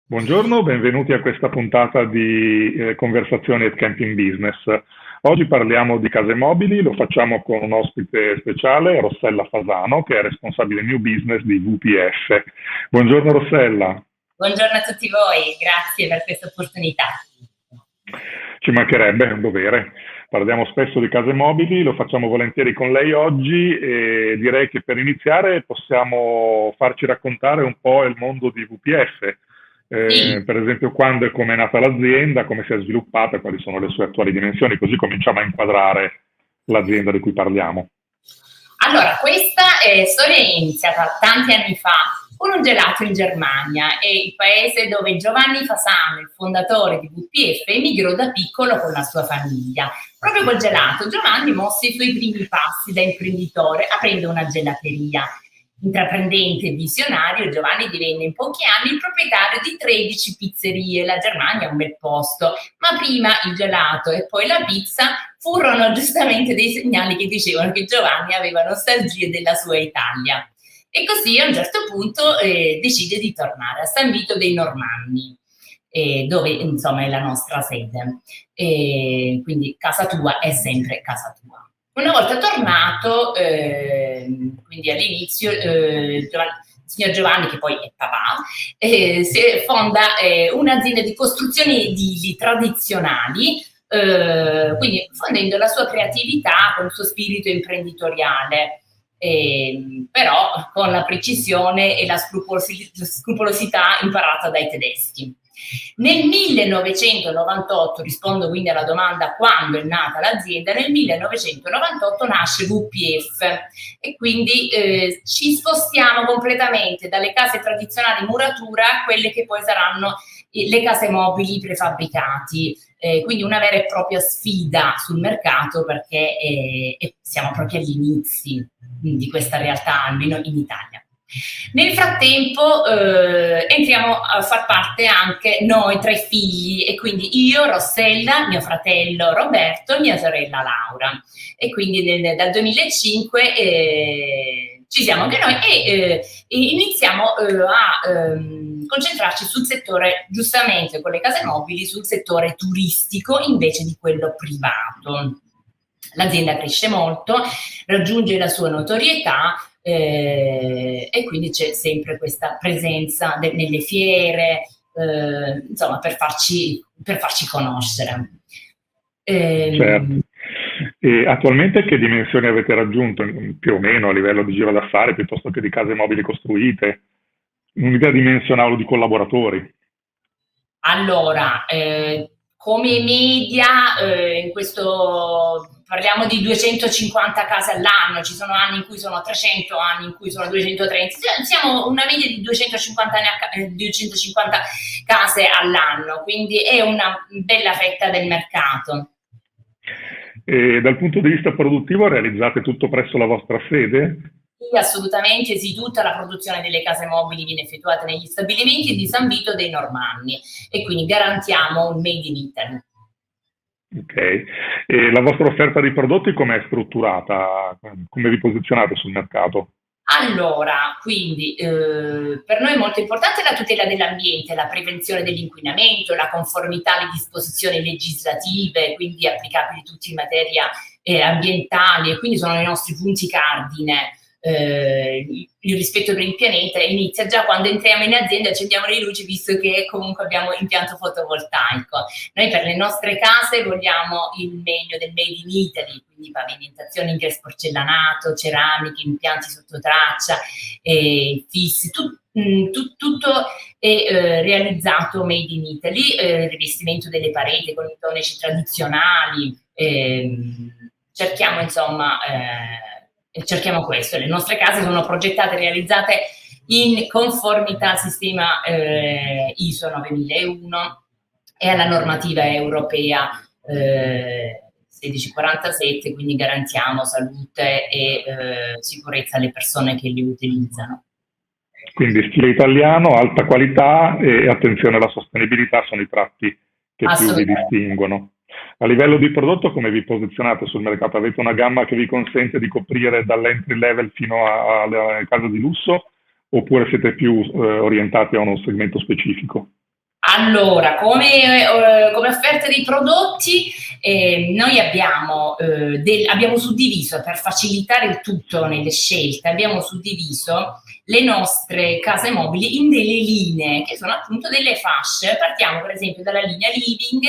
Buongiorno, benvenuti a questa puntata di Conversazioni at Camping Business. Oggi parliamo di case mobili, lo facciamo con un ospite speciale, Rossella Fasano, che è responsabile New Business di VPF. Buongiorno Rossella. Buongiorno a tutti voi, grazie per questa opportunità. Ci mancherebbe, è un dovere. Parliamo spesso di case mobili, lo facciamo volentieri con lei oggi e direi che per iniziare possiamo farci raccontare un po' il mondo di VPF. Sì, Per esempio, quando e come è nata l'azienda, come si è sviluppata, quali sono le sue attuali dimensioni, così cominciamo a inquadrare l'azienda di cui parliamo. allora questa storia è iniziata tanti anni fa con un gelato in Germania, è il paese dove Giovanni Fasano, il fondatore di VPF, emigrò da piccolo con la sua famiglia. Proprio col gelato Giovanni mosse i suoi primi passi da imprenditore aprendo una gelateria. Intraprendente e visionario, Giovanni divenne in pochi anni il proprietario di 13 pizzerie. La Germania è un bel posto, ma prima il gelato e poi la pizza furono giustamente dei segnali che dicevano che Giovanni aveva nostalgie della sua Italia. E così a un certo punto decide di tornare a San Vito dei Normanni, dove insomma è la nostra sede. Quindi casa tua è sempre casa tua. Una volta tornato, quindi all'inizio, il signor Giovanni, che poi è papà, fonda un'azienda di costruzioni edili tradizionali, quindi fondendo la sua creatività con il suo spirito imprenditoriale, però con la precisione e la scrupolosità imparata dai tedeschi. Nel 1998, rispondo quindi alla domanda quando è nata l'azienda, nel 1998 nasce VPF e quindi ci spostiamo completamente dalle case tradizionali in muratura a quelle che poi saranno le case mobili prefabbricati, quindi una vera e propria sfida sul mercato perché siamo proprio agli inizi di questa realtà, almeno in Italia. Nel frattempo entriamo a far parte anche noi tre figli e quindi io, Rossella, mio fratello Roberto e mia sorella Laura e quindi dal 2005 ci siamo anche noi e iniziamo a concentrarci sul settore, giustamente con le case mobili, sul settore turistico invece di quello privato. L'azienda cresce molto, raggiunge la sua notorietà e quindi c'è sempre questa presenza nelle fiere, insomma, per farci conoscere. Certo. Ehm, E attualmente che dimensioni avete raggiunto, più o meno a livello di giro d'affari, piuttosto che di case mobili costruite? Un'idea dimensionale di collaboratori. Allora, come media, in questo parliamo di 250 case all'anno, ci sono anni in cui sono 300, anni in cui sono 230, siamo una media di 250 case all'anno, quindi è una bella fetta del mercato. E dal punto di vista produttivo realizzate tutto presso la vostra sede? Sì, assolutamente sì, tutta la produzione delle case mobili viene effettuata negli stabilimenti di San Vito dei Normanni e quindi garantiamo un made in Italy. Ok. E la vostra offerta di prodotti com'è strutturata? Come vi posizionate sul mercato? Allora, quindi per noi è molto importante la tutela dell'ambiente, la prevenzione dell'inquinamento, la conformità alle disposizioni legislative, quindi applicabili tutti in materia ambientale, e quindi sono i nostri punti cardine. Il rispetto per il pianeta inizia già quando entriamo in azienda e accendiamo le luci, visto che comunque abbiamo impianto fotovoltaico. Noi per le nostre case vogliamo il meglio del made in Italy, quindi pavimentazione in porcellanato, ceramiche, impianti sotto traccia, fissi, tutto è realizzato made in Italy, rivestimento delle pareti con i tonici tradizionali, cerchiamo insomma cerchiamo questo. Le nostre case sono progettate e realizzate in conformità al sistema ISO 9001 e alla normativa europea 1647, quindi garantiamo salute e sicurezza alle persone che li utilizzano. Quindi stile italiano, alta qualità e attenzione alla sostenibilità sono i tratti che più vi Assolutamente. distinguono. A livello di prodotto, come vi posizionate sul mercato? Avete una gamma che vi consente di coprire dall'entry level fino alle case di lusso oppure siete più orientati a uno segmento specifico? Allora, come offerta di prodotti, noi abbiamo suddiviso, per facilitare il tutto nelle scelte, abbiamo suddiviso le nostre case mobili in delle linee, che sono appunto delle fasce. Partiamo per esempio dalla linea living,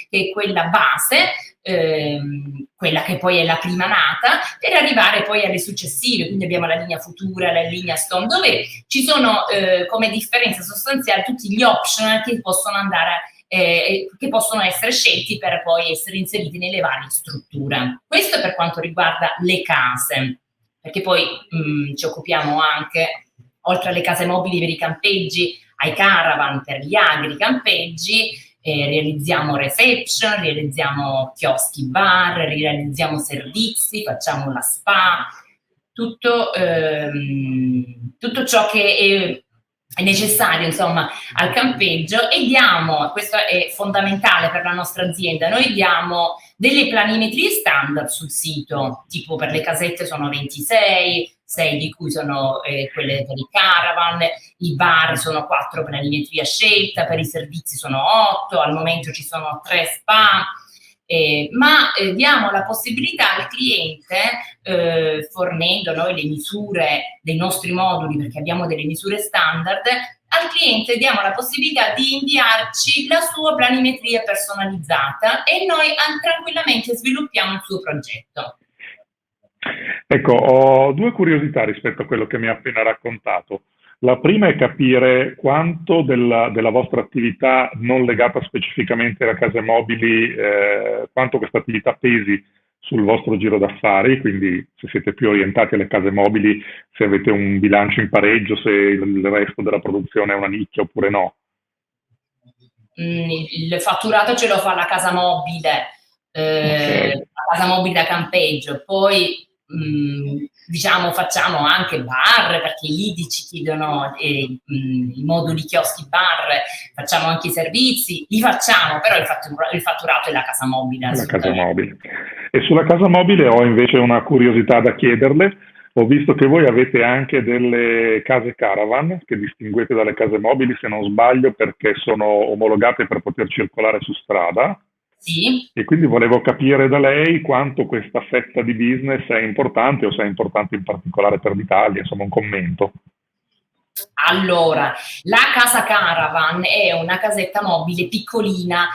che è quella base, quella che poi è la prima nata, per arrivare poi alle successive. Quindi abbiamo la linea futura, la linea stone, dove ci sono come differenza sostanziale tutti gli option che possono andare che possono essere scelti per poi essere inseriti nelle varie strutture. Questo per quanto riguarda le case, perché poi ci occupiamo anche, oltre alle case mobili per i campeggi, ai caravan per gli agri-campeggi. Realizziamo reception, realizziamo chioschi bar, realizziamo servizi, facciamo la spa, tutto ciò che è necessario, insomma, al campeggio. E diamo, questo è fondamentale per la nostra azienda, noi diamo delle planimetrie standard sul sito, tipo per le casette sono 26, 6 di cui sono quelle per i caravan, i bar sono 4 planimetrie a scelta, per i servizi sono 8, al momento ci sono 3 spa, ma diamo la possibilità al cliente, fornendo noi le misure dei nostri moduli, perché abbiamo delle misure standard, al cliente diamo la possibilità di inviarci la sua planimetria personalizzata e noi tranquillamente sviluppiamo il suo progetto. Ecco, ho due curiosità rispetto a quello che mi ha appena raccontato. La prima è capire quanto della vostra attività non legata specificamente a case mobili, quanto questa attività pesi sul vostro giro d'affari, quindi se siete più orientati alle case mobili, se avete un bilancio in pareggio, se il resto della produzione è una nicchia oppure no. Il fatturato ce lo fa la casa mobile, Ok. la casa mobile da campeggio, poi diciamo facciamo anche bar, perché lì ci chiedono i moduli chioschi bar, facciamo anche i servizi, li facciamo, però il fatturato è la casa mobile. La casa mobile. E sulla casa mobile ho invece una curiosità da chiederle. Ho visto che voi avete anche delle case caravan che distinguete dalle case mobili, se non sbaglio, perché sono omologate per poter circolare su strada. Sì. E quindi volevo capire da lei quanto questa fetta di business è importante o se è importante in particolare per l'Italia, insomma un commento. Allora, la casa caravan è una casetta mobile piccolina,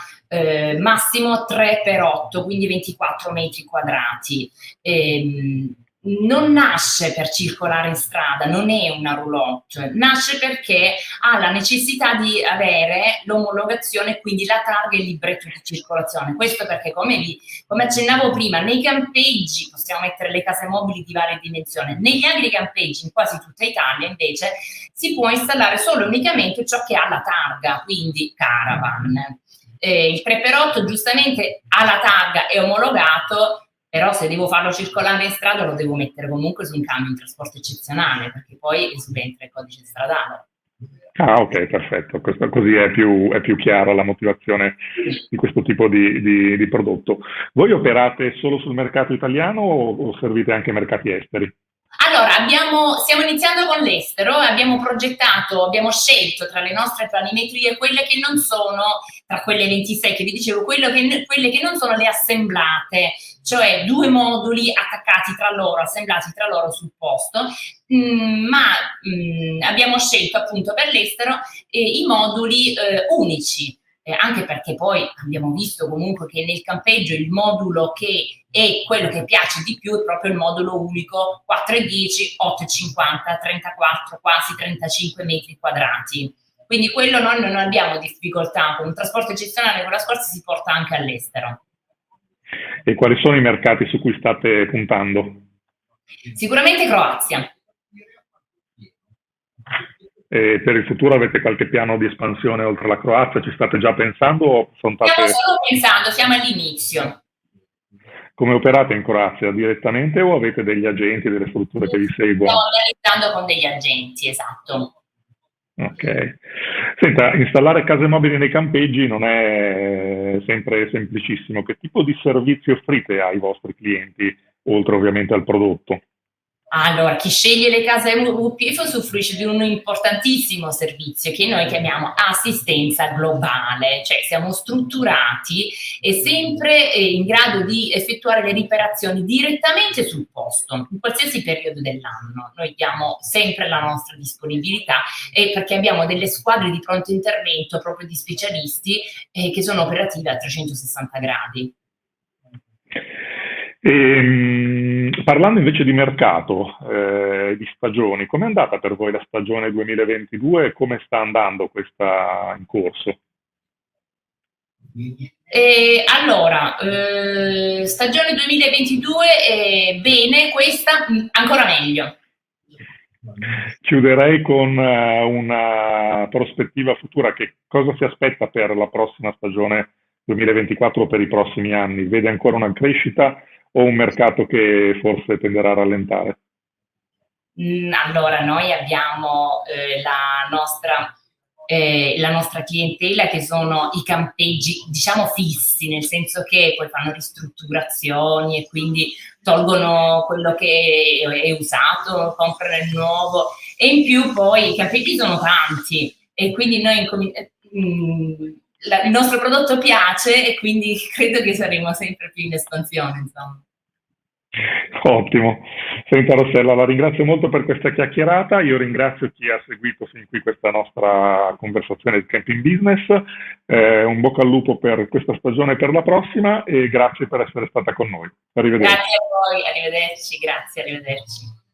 massimo 3x8, quindi 24 metri quadrati. Non nasce per circolare in strada, non è una roulotte, nasce perché ha la necessità di avere l'omologazione, quindi la targa e il libretto di circolazione. Questo perché, come accennavo prima, nei campeggi possiamo mettere le case mobili di varie dimensioni, negli agri-campeggi in quasi tutta Italia invece si può installare solo e unicamente ciò che ha la targa, quindi caravan. Il 3x8 giustamente ha la targa, è omologato, però se devo farlo circolare in strada lo devo mettere comunque su un camion in trasporto eccezionale, perché poi subentra il codice stradale. Ah, ok, perfetto. Così è più chiara la motivazione di questo tipo di prodotto. Voi operate solo sul mercato italiano o servite anche mercati esteri? Allora, stiamo iniziando con l'estero, abbiamo scelto tra le nostre planimetrie quelle che non sono, tra quelle 26 che vi dicevo, quelle che non sono le assemblate, cioè 2 moduli attaccati tra loro, assemblati tra loro sul posto, ma abbiamo scelto appunto per l'estero i moduli unici. Anche perché poi abbiamo visto comunque che nel campeggio il modulo che è quello che piace di più è proprio il modulo unico 4,10, 8,50, 34, quasi 35 metri quadrati. Quindi quello noi non abbiamo difficoltà, con un trasporto eccezionale con la scorsa si porta anche all'estero. E quali sono i mercati su cui state puntando? Sicuramente Croazia. E per il futuro avete qualche piano di espansione oltre la Croazia? Ci state già pensando o affrontate... Stiamo solo pensando, siamo all'inizio. Come operate in Croazia? Direttamente o avete degli agenti, delle strutture che vi seguono? Stiamo organizzando con degli agenti, esatto. Ok. Senta, installare case mobili nei campeggi non è sempre semplicissimo. Che tipo di servizi offrite ai vostri clienti, oltre ovviamente al prodotto? Allora, chi sceglie le case WPF usufruisce di un importantissimo servizio che noi chiamiamo assistenza globale, cioè siamo strutturati e sempre in grado di effettuare le riparazioni direttamente sul posto, in qualsiasi periodo dell'anno. Noi diamo sempre la nostra disponibilità perché abbiamo delle squadre di pronto intervento proprio di specialisti che sono operative a 360 gradi. Parlando invece di mercato, di stagioni, com'è andata per voi la stagione 2022 e come sta andando questa in corso? Allora, stagione 2022, bene, questa ancora meglio. Chiuderei con una prospettiva futura. Che cosa si aspetta per la prossima stagione 2024 per i prossimi anni? Vede ancora una crescita o un mercato che forse tenderà a rallentare? Allora, noi abbiamo la nostra clientela che sono i campeggi, diciamo fissi, nel senso che poi fanno ristrutturazioni e quindi tolgono quello che è usato, comprano il nuovo e in più poi i campeggi sono tanti e quindi il nostro prodotto piace e quindi credo che saremo sempre più in espansione, insomma. Ottimo. Senta Rossella, la ringrazio molto per questa chiacchierata. Io ringrazio chi ha seguito fin qui questa nostra conversazione di Camping Business. Un bocca al lupo per questa stagione e per la prossima e grazie per essere stata con noi. Arrivederci. Grazie a voi, arrivederci, grazie, arrivederci.